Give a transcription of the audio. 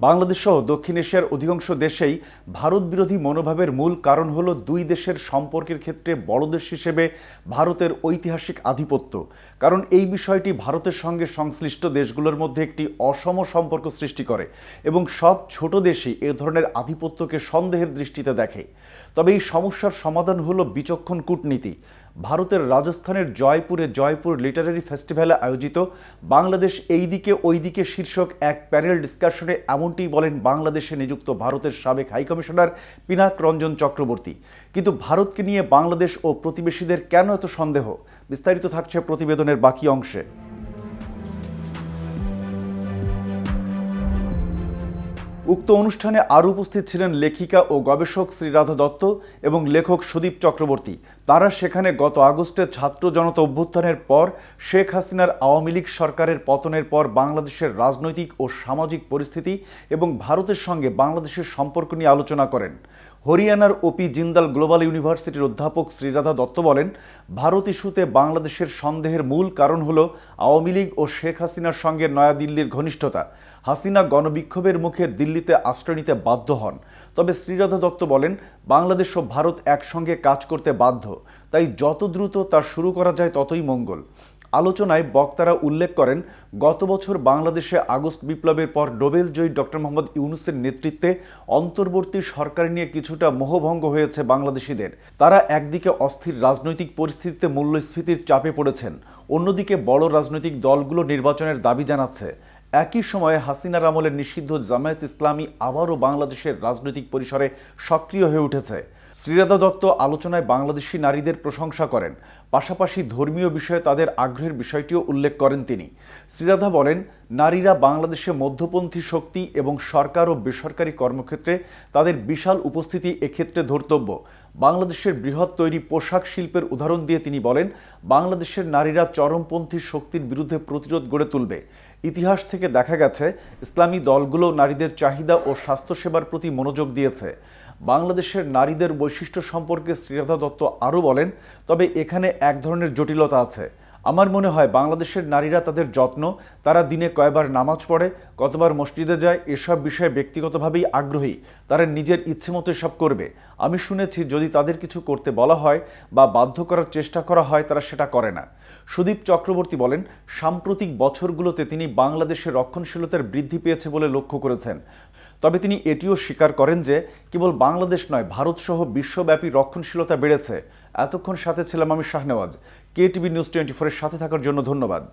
বাংলাদেশ সহ দক্ষিণ এশিয়ার অধিকাংশ দেশেই ভারত বিরোধী মনোভাবের মূল কারণ হলো দুই দেশের সম্পর্কের ক্ষেত্রে বড় দেশ হিসেবে ভারতের ঐতিহাসিক আধিপত্য। কারণ এই বিষয়টি ভারতের সঙ্গে সংশ্লিষ্ট দেশগুলোর মধ্যে একটি অসম সম্পর্ক সৃষ্টি করে এবং সব ছোট দেশই এ ধরনের আধিপত্যকে সন্দেহের দৃষ্টিতে দেখে। তবে এই সমস্যার সমাধান হলো বিচক্ষণ কূটনীতি। ভারতের রাজস্থানের জয়পুরে জয়পুর লিটারারি ফেস্টিভ্যালে আয়োজিত বাংলাদেশ এই দিকে ওই দিকে শীর্ষক এক প্যানেল ডিসকাশনে এমনটি বলেন বাংলাদেশে নিযুক্ত ভারতের সাবেক হাইকমিশনার পিনাক রঞ্জন চক্রবর্তী। কিন্তু ভারতকে নিয়ে বাংলাদেশ ও প্রতিবেশীদের কেন এত সন্দেহ? বিস্তারিত থাকছে প্রতিবেদনের বাকি অংশে। উক্ত অনুষ্ঠানে আরও উপস্থিত ছিলেন লেখিকা ও গবেষক শ্রীরাধা দত্ত এবং লেখক সুদীপ চক্রবর্তী। তারা সেখানে গত আগস্টে ছাত্র জনতা অভ্যুত্থানের পর শেখ হাসিনার আওয়ামী লীগ সরকারের পতনের পর বাংলাদেশের রাজনৈতিক ও সামাজিক পরিস্থিতি এবং ভারতের সঙ্গে বাংলাদেশের সম্পর্ক নিয়ে আলোচনা করেন। হরিয়ানার ওপি জিন্দাল গ্লোবাল ইউনিভার্সিটির অধ্যাপক শ্রীরাধা দত্ত বলেন, ভারত ইস্যুতে বাংলাদেশের সন্দেহের মূল কারণ হল আওয়ামী লীগ ও শেখ হাসিনার সঙ্গে নয়াদিল্লির ঘনিষ্ঠতা। হাসিনা গণবিক্ষোভের মুখে দিল্লিতে আশ্রয় নিতে বাধ্য হন। তবে শ্রীরাধা দত্ত বলেন, বাংলাদেশ ও ভারত একসঙ্গে কাজ করতে বাধ্য, তাই যত দ্রুত তা শুরু করা যায় ততই মঙ্গল। আলোচনায় বক্তারা উল্লেখ করেন, গত বছর বাংলাদেশে আগস্ট বিপ্লবের পর নোবেলজয়ী ডক্টর মোহাম্মদ ইউনূসের নেতৃত্বে অন্তর্বর্তী সরকার নিয়ে কিছুটা মোহভঙ্গ হয়েছে বাংলাদেশিদের। তারা একদিকে অস্থির রাজনৈতিক পরিস্থিতিতে মূল্যস্ফীতির চাপে পড়েছেন, অন্যদিকে বড় রাজনৈতিক দলগুলো নির্বাচনের দাবি জানাচ্ছে। একই সময়ে হাসিনার আমলে নিষিদ্ধ জামায়াত ইসলামী আবারও বাংলাদেশের রাজনৈতিক পরিসরে সক্রিয় হয়ে উঠেছে। শ্রীরাধা দত্ত আলোচনায় বাংলাদেশি নারীদের প্রশংসা করেন, পাশাপাশি ধর্মীয় বিষয়ে তাদের আগ্রহের বিষয়টিও উল্লেখ করেন তিনি। শ্রীরাধা বলেন, নারীরা বাংলাদেশে মধ্যপন্থী শক্তি এবং সরকার ও বেসরকারি কর্মক্ষেত্রে তাদের বিশাল উপস্থিতি এক্ষেত্রে ধর্তব্য। বাংলাদেশের বৃহৎ তৈরি পোশাক শিল্পের উদাহরণ দিয়ে তিনি বলেন, বাংলাদেশের নারীরা চরমপন্থী শক্তির বিরুদ্ধে প্রতিরোধ গড়ে তুলবে। ইতিহাস থেকে দেখা গেছে, ইসলামী দলগুলো নারীদের চাহিদা ও স্বাস্থ্যসেবার প্রতি মনোযোগ দিয়েছে। বাংলাদেশের নারীদের বৈশিষ্ট্য সম্পর্কে শ্রীরাধা দত্ত আরও বলেন, তবে এখানে এক ধরনের জটিলতা আছে। আমার মনে হয় বাংলাদেশের নারীরা তাদের যত্ন, তারা দিনে কয়বার নামাজ পড়ে, কতবার মসজিদে যায়, এসব বিষয়ে ব্যক্তিগতভাবেই আগ্রহী। তারা নিজের ইচ্ছে মতো এসব করবে। আমি শুনেছি যদি তাদের কিছু করতে বলা হয় বা বাধ্য করার চেষ্টা করা হয় তারা সেটা করে না। সুদীপ চক্রবর্তী বলেন, সাম্প্রতিক বছরগুলোতে তিনি বাংলাদেশের রক্ষণশীলতার বৃদ্ধি পেয়েছে বলে লক্ষ্য করেছেন। তবে তিনি এটিও স্বীকার করেন যে কেবল বাংলাদেশ নয়, ভারতসহ বিশ্বব্যাপী রক্ষণশীলতা বেড়েছে। এতক্ষণ সাথে ছিলাম আমি শাহনেওয়াজ। KTV নিউজ 24-এর সাথে থাকার জন্য ধন্যবাদ।